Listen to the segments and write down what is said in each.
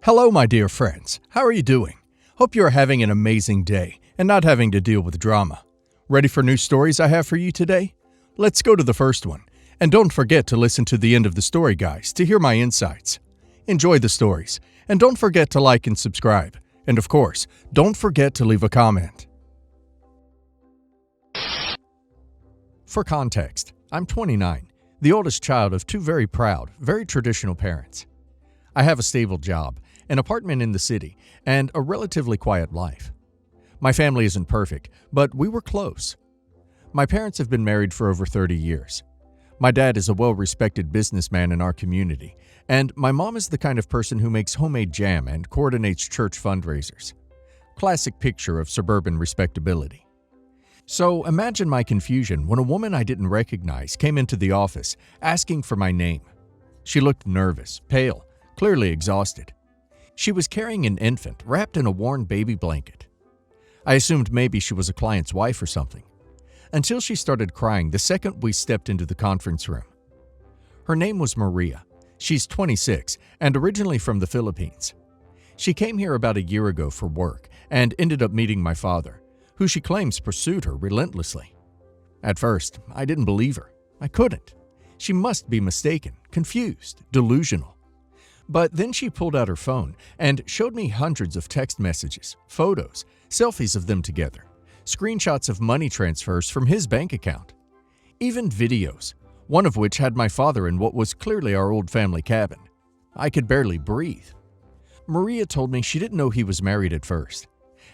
Hello, my dear friends. How are you doing? Hope you are having an amazing day and not having to deal with drama. Ready for new stories I have for you today? Let's go to the first one. And don't forget to listen to the end of the story, guys, to hear my insights. Enjoy the stories, and don't forget to like and subscribe. And of course, don't forget to leave a comment. For context, I'm 29, the oldest child of two very proud, very traditional parents. I have a stable job, an apartment in the city, and a relatively quiet life. My family isn't perfect, but we were close. My parents have been married for over 30 years. My dad is a well-respected businessman in our community, and my mom is the kind of person who makes homemade jam and coordinates church fundraisers. Classic picture of suburban respectability. So imagine my confusion when a woman I didn't recognize came into the office asking for my name. She looked nervous, pale, clearly exhausted. She was carrying an infant wrapped in a worn baby blanket. I assumed maybe she was a client's wife or something, until she started crying the second we stepped into the conference room. Her name was Maria. She's 26 and originally from the Philippines. She came here about a year ago for work and ended up meeting my father, who she claims pursued her relentlessly. At first, I didn't believe her. I couldn't. She must be mistaken, confused, delusional. But then she pulled out her phone and showed me hundreds of text messages, photos, selfies of them together, screenshots of money transfers from his bank account, even videos, one of which had my father in what was clearly our old family cabin. I could barely breathe. Maria told me she didn't know he was married at first,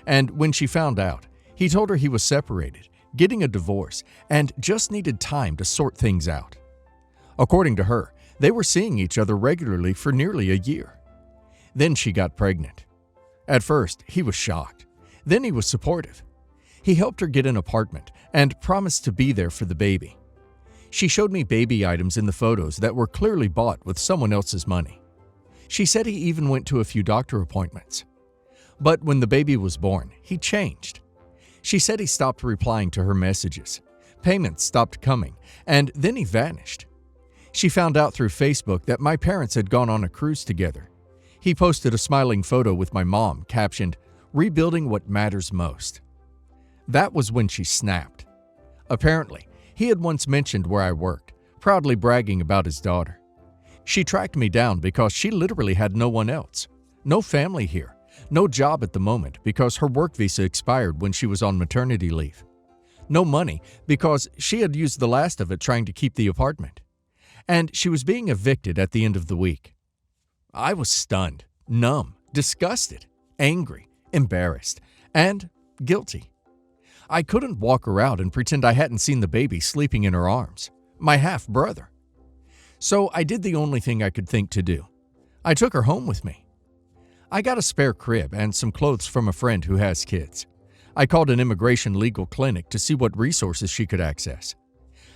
and when she found out, he told her he was separated, getting a divorce, and just needed time to sort things out. According to her, they were seeing each other regularly for nearly a year. Then she got pregnant. At first, he was shocked. Then he was supportive. He helped her get an apartment and promised to be there for the baby. She showed me baby items in the photos that were clearly bought with someone else's money. She said he even went to a few doctor appointments. But when the baby was born, he changed. She said he stopped replying to her messages. Payments stopped coming, and then he vanished. She found out through Facebook that my parents had gone on a cruise together. He posted a smiling photo with my mom, captioned, "Rebuilding what matters most." That was when she snapped. Apparently, he had once mentioned where I worked, proudly bragging about his daughter. She tracked me down because she literally had no one else. No family here, no job at the moment because her work visa expired when she was on maternity leave. No money because she had used the last of it trying to keep the apartment. And she was being evicted at the end of the week. I was stunned, numb, disgusted, angry, embarrassed, and guilty. I couldn't walk her out and pretend I hadn't seen the baby sleeping in her arms, my half-brother. So I did the only thing I could think to do. I took her home with me. I got a spare crib and some clothes from a friend who has kids. I called an immigration legal clinic to see what resources she could access.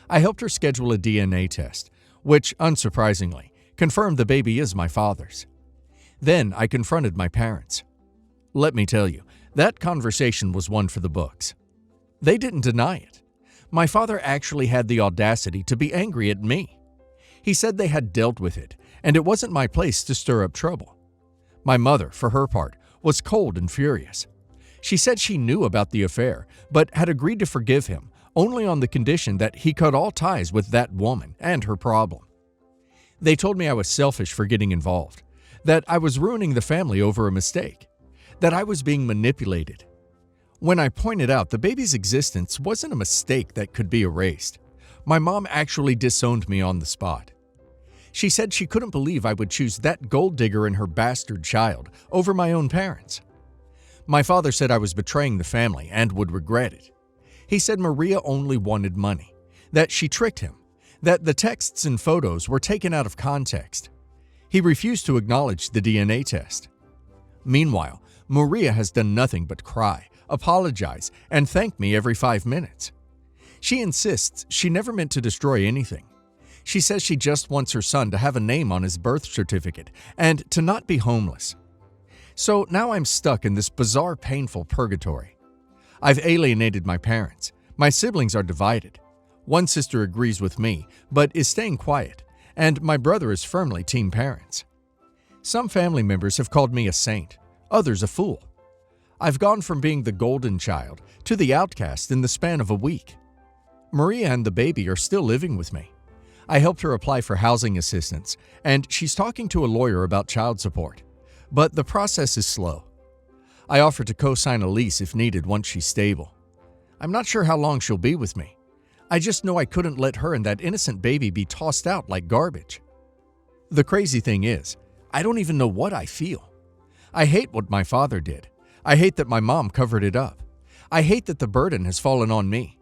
I helped her schedule a DNA test, which, unsurprisingly, confirmed the baby is my father's. Then I confronted my parents. Let me tell you, that conversation was one for the books. They didn't deny it. My father actually had the audacity to be angry at me. He said they had dealt with it, and it wasn't my place to stir up trouble. My mother, for her part, was cold and furious. She said she knew about the affair, but had agreed to forgive him only on the condition that he cut all ties with that woman and her problem. They told me I was selfish for getting involved, that I was ruining the family over a mistake, that I was being manipulated. When I pointed out the baby's existence wasn't a mistake that could be erased, my mom actually disowned me on the spot. She said she couldn't believe I would choose that gold digger and her bastard child over my own parents. My father said I was betraying the family and would regret it. He said Maria only wanted money, that she tricked him, that the texts and photos were taken out of context. He refused to acknowledge the DNA test. Meanwhile, Maria has done nothing but cry, apologize, and thank me every 5 minutes. She insists she never meant to destroy anything. She says she just wants her son to have a name on his birth certificate and to not be homeless. So now I'm stuck in this bizarre, painful purgatory. I've alienated my parents. My siblings are divided. One sister agrees with me, but is staying quiet, and my brother is firmly team parents. Some family members have called me a saint, others a fool. I've gone from being the golden child to the outcast in the span of a week. Maria and the baby are still living with me. I helped her apply for housing assistance, and she's talking to a lawyer about child support. But the process is slow. I offered to co-sign a lease if needed once she's stable. I'm not sure how long she'll be with me. I just know I couldn't let her and that innocent baby be tossed out like garbage. The crazy thing is, I don't even know what I feel. I hate what my father did. I hate that my mom covered it up. I hate that the burden has fallen on me.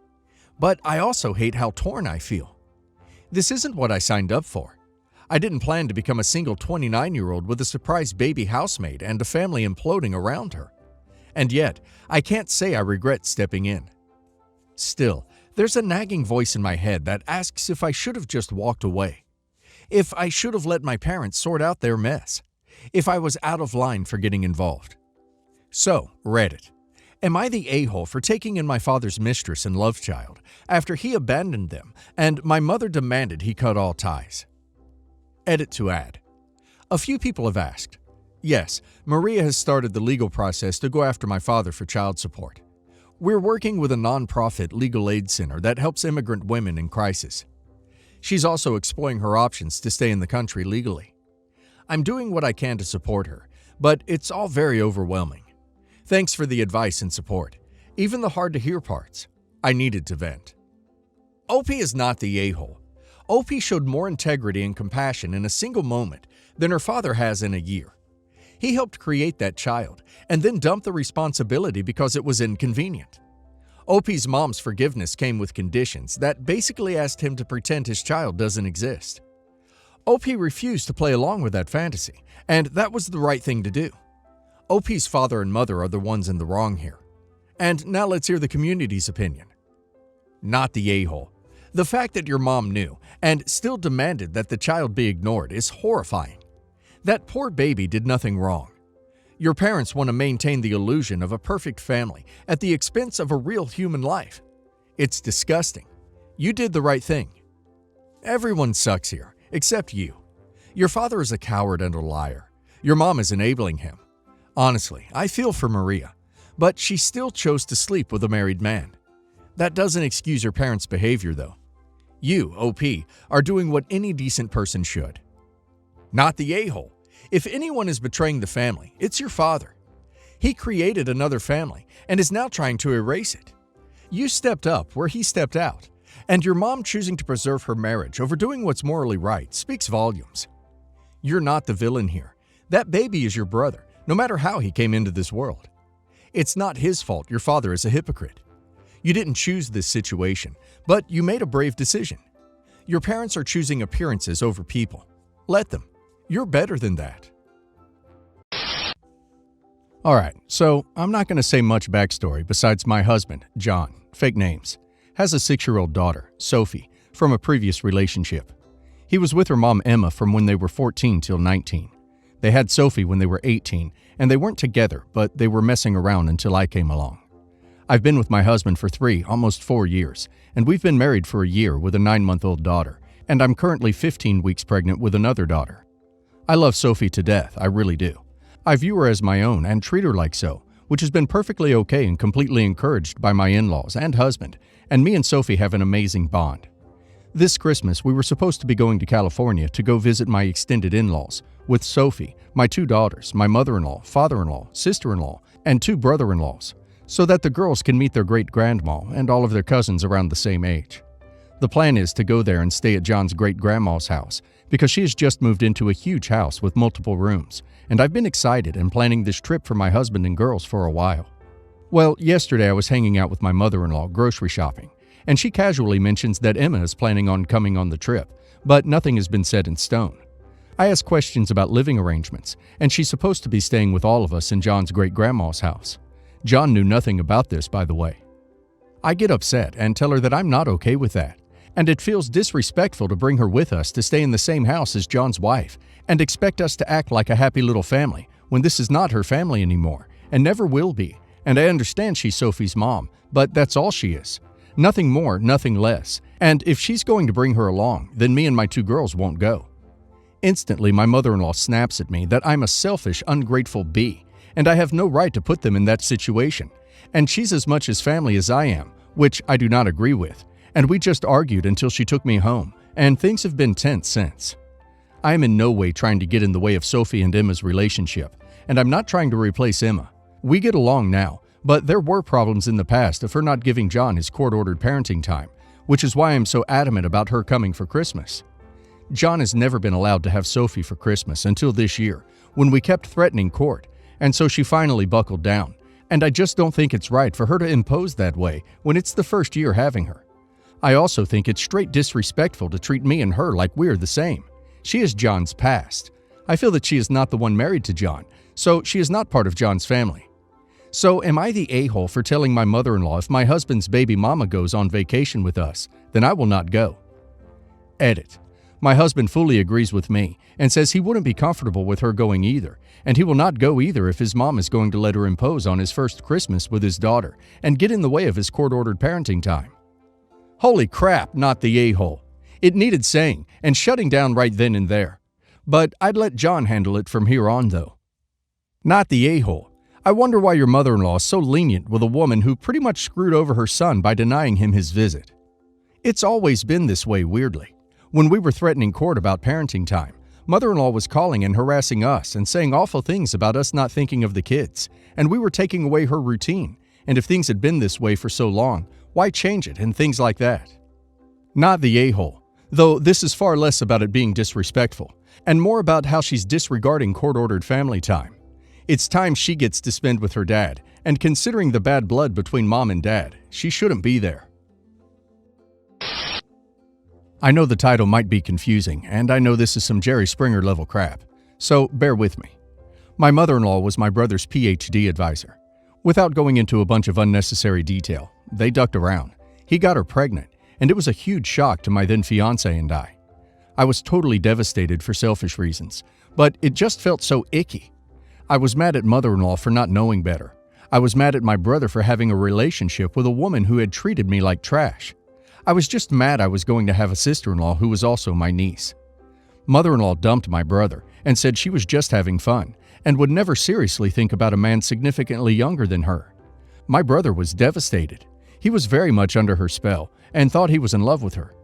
But I also hate how torn I feel. This isn't what I signed up for. I didn't plan to become a single 29-year-old with a surprise baby housemaid and a family imploding around her. And yet, I can't say I regret stepping in. Still, there's a nagging voice in my head that asks if I should have just walked away. If I should have let my parents sort out their mess. If I was out of line for getting involved. So, Reddit. Am I the a-hole for taking in my father's mistress and love child after he abandoned them and my mother demanded he cut all ties? Edit to add. A few people have asked. Yes, Maria has started the legal process to go after my father for child support. We're working with a non-profit legal aid center that helps immigrant women in crisis. She's also exploring her options to stay in the country legally. I'm doing what I can to support her, but it's all very overwhelming. Thanks for the advice and support, even the hard-to-hear parts. I needed to vent. OP is not the a-hole. OP showed more integrity and compassion in a single moment than her father has in a year. He helped create that child and then dumped the responsibility because it was inconvenient. OP's mom's forgiveness came with conditions that basically asked him to pretend his child doesn't exist. OP refused to play along with that fantasy, and that was the right thing to do. OP's father and mother are the ones in the wrong here. And now let's hear the community's opinion. Not the a-hole. The fact that your mom knew and still demanded that the child be ignored is horrifying. That poor baby did nothing wrong. Your parents want to maintain the illusion of a perfect family at the expense of a real human life. It's disgusting. You did the right thing. Everyone sucks here, except you. Your father is a coward and a liar. Your mom is enabling him. Honestly, I feel for Maria, but she still chose to sleep with a married man. That doesn't excuse your parents' behavior, though. You, OP, are doing what any decent person should. Not the a-hole. If anyone is betraying the family, it's your father. He created another family and is now trying to erase it. You stepped up where he stepped out, and your mom choosing to preserve her marriage over doing what's morally right speaks volumes. You're not the villain here. That baby is your brother, no matter how he came into this world. It's not his fault your father is a hypocrite. You didn't choose this situation, but you made a brave decision. Your parents are choosing appearances over people. Let them. You're better than that. Alright, so I'm not going to say much backstory besides my husband, John, fake names, has a 6-year-old daughter, Sophie, from a previous relationship. He was with her mom Emma from when they were 14 till 19. They had Sophie when they were 18, and they weren't together, but they were messing around until I came along. I've been with my husband for 3, almost 4 years, and we've been married for a year with a 9-month-old daughter, and I'm currently 15 weeks pregnant with another daughter. I love Sophie to death, I really do. I view her as my own and treat her like so, which has been perfectly okay and completely encouraged by my in-laws and husband, and me and Sophie have an amazing bond. This Christmas, we were supposed to be going to California to go visit my extended in-laws, with Sophie, my 2 daughters, my mother-in-law, father-in-law, sister-in-law, and 2 brother-in-laws, so that the girls can meet their great-grandma and all of their cousins around the same age. The plan is to go there and stay at John's great-grandma's house, because she has just moved into a huge house with multiple rooms, and I've been excited and planning this trip for my husband and girls for a while. Well, yesterday I was hanging out with my mother-in-law grocery shopping, and she casually mentions that Emma is planning on coming on the trip, but nothing has been set in stone. I ask questions about living arrangements, and she's supposed to be staying with all of us in John's great-grandma's house. John knew nothing about this, by the way. I get upset and tell her that I'm not okay with that, and it feels disrespectful to bring her with us to stay in the same house as John's wife and expect us to act like a happy little family when this is not her family anymore and never will be. And I understand she's Sophie's mom, but that's all she is. Nothing more, nothing less. And if she's going to bring her along, then me and my 2 girls won't go. Instantly, my mother-in-law snaps at me that I'm a selfish, ungrateful bee, and I have no right to put them in that situation. And she's as much his family as I am, which I do not agree with, and we just argued until she took me home, and things have been tense since. I am in no way trying to get in the way of Sophie and Emma's relationship, and I'm not trying to replace Emma. We get along now, but there were problems in the past of her not giving John his court-ordered parenting time, which is why I'm so adamant about her coming for Christmas. John has never been allowed to have Sophie for Christmas until this year, when we kept threatening court, and so she finally buckled down, and I just don't think it's right for her to impose that way when it's the first year having her. I also think it's straight disrespectful to treat me and her like we're the same. She is John's past. I feel that she is not the one married to John, so she is not part of John's family. So am I the a-hole for telling my mother-in-law if my husband's baby mama goes on vacation with us, then I will not go? Edit. My husband fully agrees with me and says he wouldn't be comfortable with her going either, and he will not go either if his mom is going to let her impose on his first Christmas with his daughter and get in the way of his court-ordered parenting time. Holy crap, not the a-hole. It needed saying and shutting down right then and there. But I'd let John handle it from here on, though. Not the a-hole. I wonder why your mother-in-law is so lenient with a woman who pretty much screwed over her son by denying him his visit. It's always been this way, weirdly. When we were threatening court about parenting time, mother-in-law was calling and harassing us and saying awful things about us not thinking of the kids, and we were taking away her routine, and if things had been this way for so long, why change it and things like that? Not the a-hole, though this is far less about it being disrespectful, and more about how she's disregarding court-ordered family time. It's time she gets to spend with her dad, and considering the bad blood between mom and dad, she shouldn't be there. I know the title might be confusing, and I know this is some Jerry Springer level crap, so bear with me. My mother-in-law was my brother's PhD advisor. Without going into a bunch of unnecessary detail, they ducked around. He got her pregnant, and it was a huge shock to my then fiancé and I. I was totally devastated for selfish reasons, but it just felt so icky. I was mad at mother-in-law for not knowing better. I was mad at my brother for having a relationship with a woman who had treated me like trash. I was just mad I was going to have a sister-in-law who was also my niece. Mother-in-law dumped my brother and said she was just having fun and would never seriously think about a man significantly younger than her. My brother was devastated. He was very much under her spell and thought he was in love with her.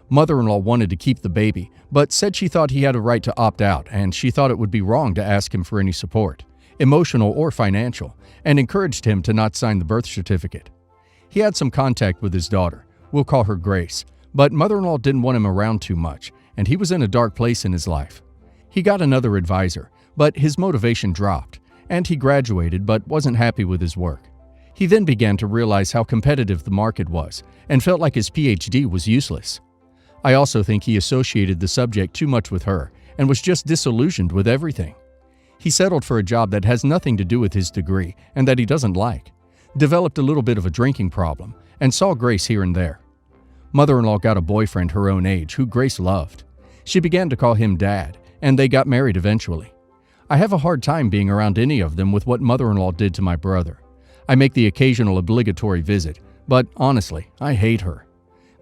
Mother-in-law wanted to keep the baby, but said she thought he had a right to opt out and she thought it would be wrong to ask him for any support, emotional or financial, and encouraged him to not sign the birth certificate. He had some contact with his daughter. We'll call her Grace, but mother-in-law didn't want him around too much, and he was in a dark place in his life. He got another advisor, but his motivation dropped, and he graduated but wasn't happy with his work. He then began to realize how competitive the market was, and felt like his PhD was useless. I also think he associated the subject too much with her, and was just disillusioned with everything. He settled for a job that has nothing to do with his degree, and that he doesn't like, developed a little bit of a drinking problem, and saw Grace here and there. Mother-in-law got a boyfriend her own age who Grace loved. She began to call him Dad, and they got married eventually. I have a hard time being around any of them with what mother-in-law did to my brother. I make the occasional obligatory visit, but honestly, I hate her.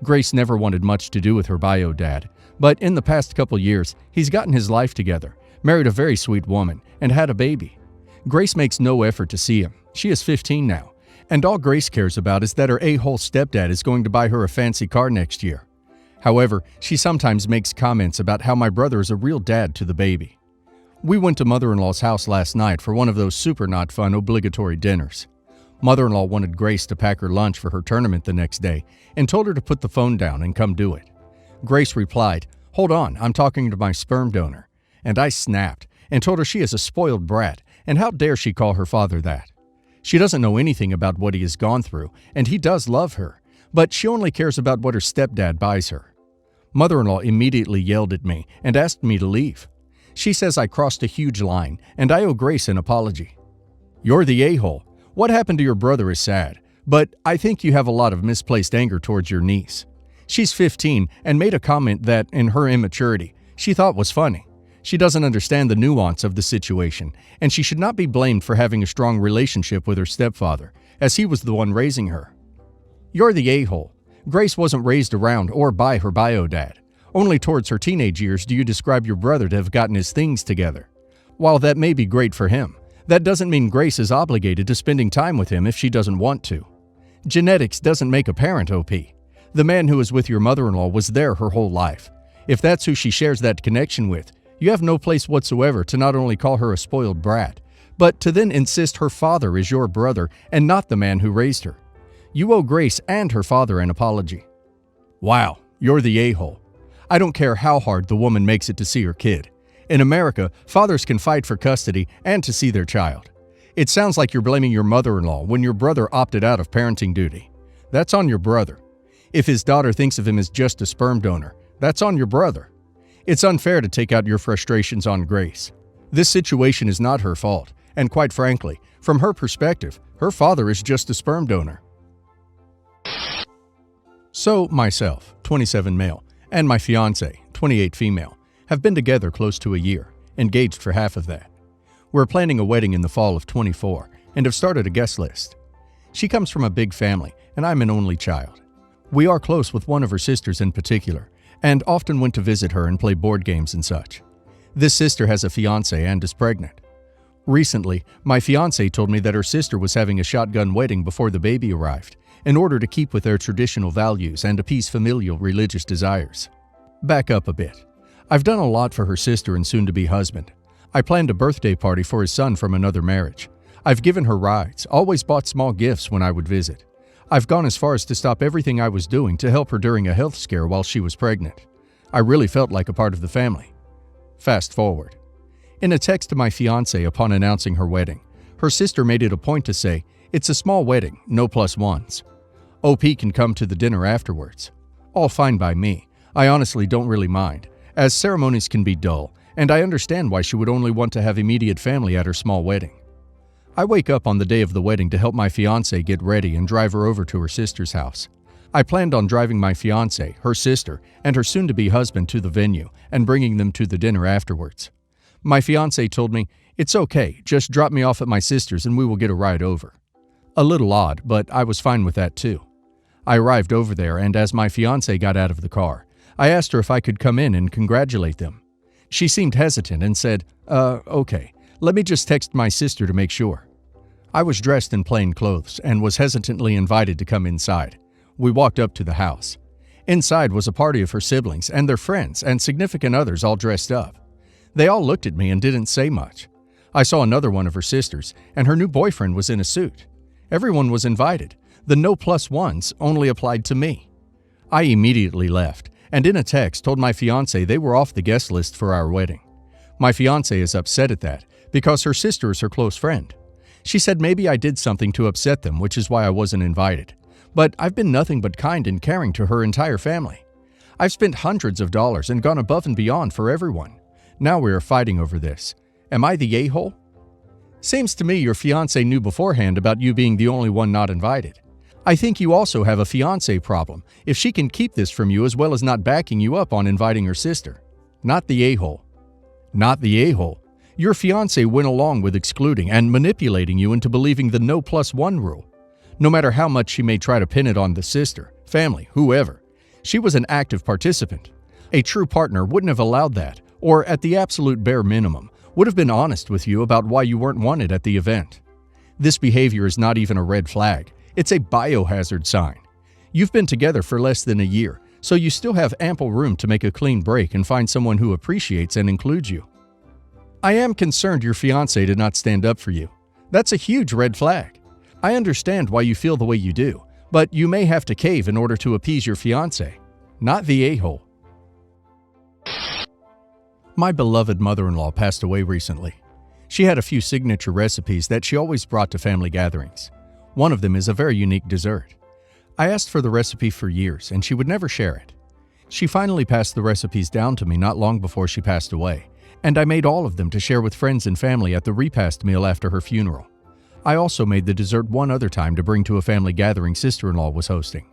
Grace never wanted much to do with her bio dad, but in the past couple years, he's gotten his life together, married a very sweet woman, and had a baby. Grace makes no effort to see him. She is 15 now. And all Grace cares about is that her a-hole stepdad is going to buy her a fancy car next year. However, she sometimes makes comments about how my brother is a real dad to the baby. We went to mother-in-law's house last night for one of those super not fun obligatory dinners. Mother-in-law wanted Grace to pack her lunch for her tournament the next day and told her to put the phone down and come do it. Grace replied, "Hold on, I'm talking to my sperm donor." And I snapped and told her she is a spoiled brat and how dare she call her father that. She doesn't know anything about what he has gone through, and he does love her, but she only cares about what her stepdad buys her. Mother-in-law immediately yelled at me and asked me to leave. She says I crossed a huge line, and I owe Grace an apology. You're the a-hole. What happened to your brother is sad, but I think you have a lot of misplaced anger towards your niece. She's 15 and made a comment that, in her immaturity, she thought was funny. She doesn't understand the nuance of the situation, and she should not be blamed for having a strong relationship with her stepfather, as he was the one raising her. You're the a-hole. Grace wasn't raised around or by her bio dad. Only towards her teenage years do you describe your brother to have gotten his things together. While that may be great for him, that doesn't mean Grace is obligated to spending time with him if she doesn't want to. Genetics doesn't make a parent, OP. The man who is with your mother-in-law was there her whole life. If that's who she shares that connection with, you have no place whatsoever to not only call her a spoiled brat, but to then insist her father is your brother and not the man who raised her. You owe Grace and her father an apology. Wow, you're the a-hole. I don't care how hard the woman makes it to see her kid. In America, fathers can fight for custody and to see their child. It sounds like you're blaming your mother-in-law when your brother opted out of parenting duty. That's on your brother. If his daughter thinks of him as just a sperm donor, that's on your brother. It's unfair to take out your frustrations on Grace. This situation is not her fault, and quite frankly, from her perspective, her father is just a sperm donor. So, myself, 27 male, and my fiancée, 28 female, have been together close to a year, engaged for half of that. We're planning a wedding in the fall of 24 and have started a guest list. She comes from a big family, and I'm an only child. We are close with one of her sisters in particular, and often went to visit her and play board games and such. This sister has a fiancé and is pregnant. Recently, my fiancé told me that her sister was having a shotgun wedding before the baby arrived, in order to keep with their traditional values and appease familial religious desires. Back up a bit. I've done a lot for her sister and soon-to-be husband. I planned a birthday party for his son from another marriage. I've given her rides, always bought small gifts when I would visit. I've gone as far as to stop everything I was doing to help her during a health scare while she was pregnant. I really felt like a part of the family. Fast forward. In a text to my fiancé upon announcing her wedding, her sister made it a point to say, "It's a small wedding, no plus ones. OP can come to the dinner afterwards." All fine by me. I honestly don't really mind, as ceremonies can be dull, and I understand why she would only want to have immediate family at her small wedding. I wake up on the day of the wedding to help my fiancé get ready and drive her over to her sister's house. I planned on driving my fiancé, her sister, and her soon-to-be husband to the venue and bringing them to the dinner afterwards. My fiancé told me, "It's okay, just drop me off at my sister's and we will get a ride over." A little odd, but I was fine with that too. I arrived over there, and as my fiancé got out of the car, I asked her if I could come in and congratulate them. She seemed hesitant and said, okay, let me just text my sister to make sure." I was dressed in plain clothes and was hesitantly invited to come inside. We walked up to the house. Inside was a party of her siblings and their friends and significant others all dressed up. They all looked at me and didn't say much. I saw another one of her sisters, and her new boyfriend was in a suit. Everyone was invited. The no plus ones only applied to me. I immediately left, and in a text told my fiancé they were off the guest list for our wedding. My fiancé is upset at that, because her sister is her close friend. She said maybe I did something to upset them, which is why I wasn't invited. But I've been nothing but kind and caring to her entire family. I've spent hundreds of dollars and gone above and beyond for everyone. Now we are fighting over this. Am I the a-hole? Seems to me your fiancé knew beforehand about you being the only one not invited. I think you also have a fiancé problem if she can keep this from you as well as not backing you up on inviting her sister. Not the a-hole. Not the a-hole. Your fiancé went along with excluding and manipulating you into believing the no plus one rule. No matter how much she may try to pin it on the sister, family, whoever, she was an active participant. A true partner wouldn't have allowed that, or at the absolute bare minimum, would have been honest with you about why you weren't wanted at the event. This behavior is not even a red flag. It's a biohazard sign. You've been together for less than a year, so you still have ample room to make a clean break and find someone who appreciates and includes you. I am concerned your fiancé did not stand up for you. That's a huge red flag. I understand why you feel the way you do, but you may have to cave in order to appease your fiancé. Not the a-hole. My beloved mother-in-law passed away recently. She had a few signature recipes that she always brought to family gatherings. One of them is a very unique dessert. I asked for the recipe for years, and she would never share it. She finally passed the recipes down to me not long before she passed away, and I made all of them to share with friends and family at the repast meal after her funeral. I also made the dessert one other time to bring to a family gathering sister-in-law was hosting.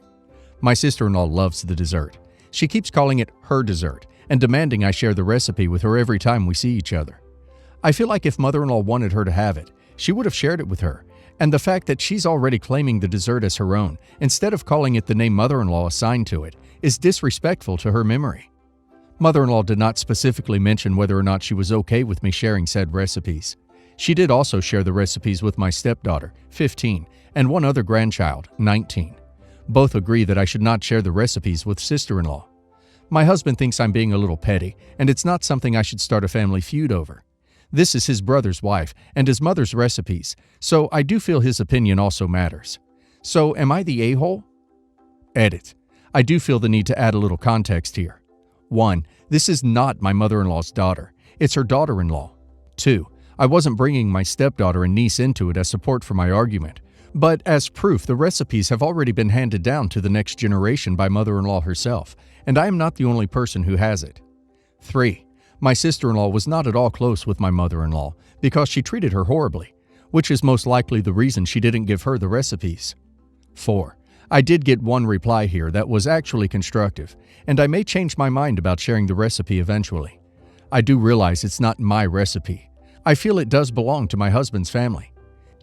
My sister-in-law loves the dessert. She keeps calling it her dessert and demanding I share the recipe with her every time we see each other. I feel like if mother-in-law wanted her to have it, she would have shared it with her, and the fact that she's already claiming the dessert as her own, instead of calling it the name mother-in-law assigned to it, is disrespectful to her memory. Mother-in-law did not specifically mention whether or not she was okay with me sharing said recipes. She did also share the recipes with my stepdaughter, 15, and one other grandchild, 19. Both agree that I should not share the recipes with sister-in-law. My husband thinks I'm being a little petty, and it's not something I should start a family feud over. This is his brother's wife and his mother's recipes, so I do feel his opinion also matters. So am I the a-hole? Edit. I do feel the need to add a little context here. 1. This is not my mother-in-law's daughter. It's her daughter-in-law. 2. I wasn't bringing my stepdaughter and niece into it as support for my argument, but as proof the recipes have already been handed down to the next generation by mother-in-law herself, and I am not the only person who has it. 3. My sister-in-law was not at all close with my mother-in-law because she treated her horribly, which is most likely the reason she didn't give her the recipes. 4. I did get one reply here that was actually constructive, and I may change my mind about sharing the recipe eventually. I do realize it's not my recipe. I feel it does belong to my husband's family.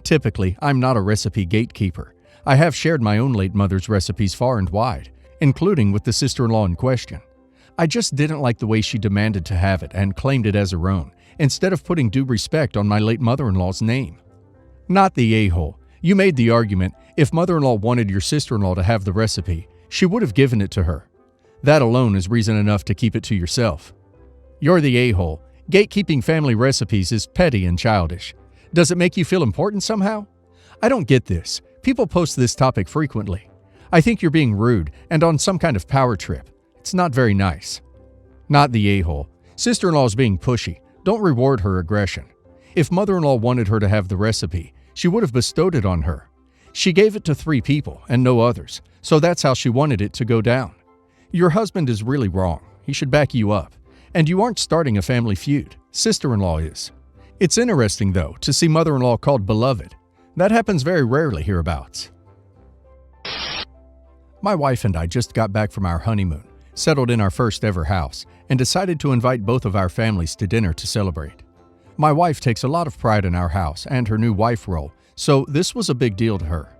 Typically, I'm not a recipe gatekeeper. I have shared my own late mother's recipes far and wide, including with the sister-in-law in question. I just didn't like the way she demanded to have it and claimed it as her own, instead of putting due respect on my late mother-in-law's name. Not the a-hole. You made the argument, if mother-in-law wanted your sister-in-law to have the recipe, she would have given it to her. That alone is reason enough to keep it to yourself. You're the a-hole. Gatekeeping family recipes is petty and childish. Does it make you feel important somehow? I don't get this. People post this topic frequently. I think you're being rude and on some kind of power trip. It's not very nice. Not the a-hole. Sister-in-law is being pushy. Don't reward her aggression. If mother-in-law wanted her to have the recipe, she would have bestowed it on her. She gave it to 3 people and no others, so that's how she wanted it to go down. Your husband is really wrong. He should back you up. And you aren't starting a family feud. Sister-in-law is. It's interesting, though, to see mother-in-law called beloved. That happens very rarely hereabouts. My wife and I just got back from our honeymoon, settled in our first ever house, and decided to invite both of our families to dinner to celebrate. My wife takes a lot of pride in our house and her new wife role, so this was a big deal to her.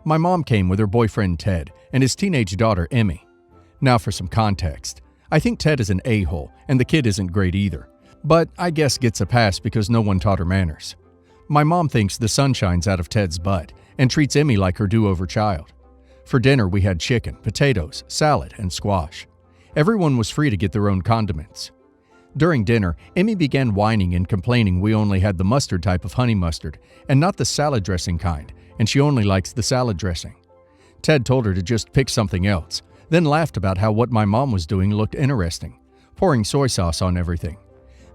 My mom came with her boyfriend Ted and his teenage daughter Emmy. Now for some context. I think Ted is an a-hole and the kid isn't great either, but I guess gets a pass because no one taught her manners. My mom thinks the sun shines out of Ted's butt and treats Emmy like her do-over child. For dinner we had chicken, potatoes, salad, and squash. Everyone was free to get their own condiments. During dinner, Emmy began whining and complaining we only had the mustard type of honey mustard and not the salad dressing kind, and she only likes the salad dressing. Ted told her to just pick something else, then laughed about how what my mom was doing looked interesting, pouring soy sauce on everything.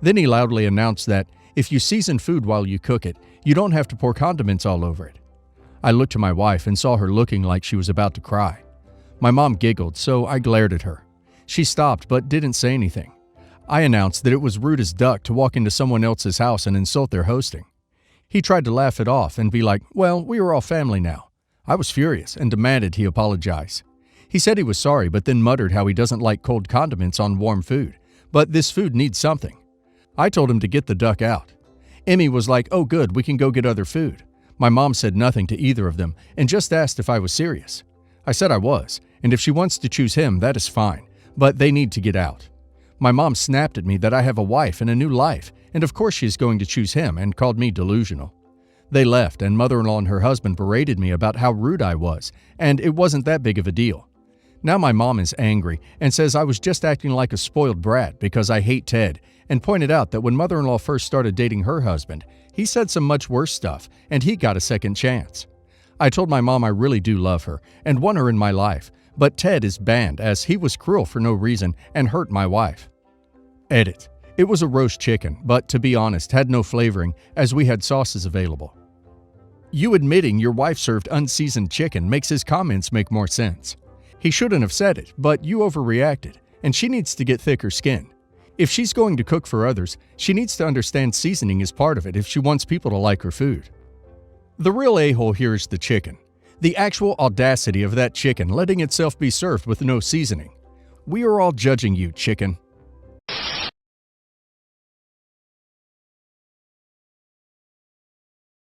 Then he loudly announced that if you season food while you cook it, you don't have to pour condiments all over it. I looked to my wife and saw her looking like she was about to cry. My mom giggled, so I glared at her. She stopped but didn't say anything. I announced that it was rude as duck to walk into someone else's house and insult their hosting. He tried to laugh it off and be like, well, we are all family now. I was furious and demanded he apologize. He said he was sorry, but then muttered how he doesn't like cold condiments on warm food, but this food needs something. I told him to get the duck out. Emmy was like, oh good, we can go get other food. My mom said nothing to either of them and just asked if I was serious. I said I was, and if she wants to choose him, that is fine, but they need to get out. My mom snapped at me that I have a wife and a new life, and of course she is going to choose him, and called me delusional. They left, and mother-in-law and her husband berated me about how rude I was, and it wasn't that big of a deal. Now my mom is angry and says I was just acting like a spoiled brat because I hate Ted, and pointed out that when mother-in-law first started dating her husband, he said some much worse stuff, and he got a second chance. I told my mom I really do love her and want her in my life, but Ted is banned as he was cruel for no reason and hurt my wife. Edit. It was a roast chicken, but to be honest, had no flavoring as we had sauces available. You admitting your wife served unseasoned chicken makes his comments make more sense. He shouldn't have said it, but you overreacted, and she needs to get thicker skin. If she's going to cook for others, she needs to understand seasoning is part of it if she wants people to like her food. The real a-hole here is the chicken. The actual audacity of that chicken letting itself be served with no seasoning. We are all judging you, chicken.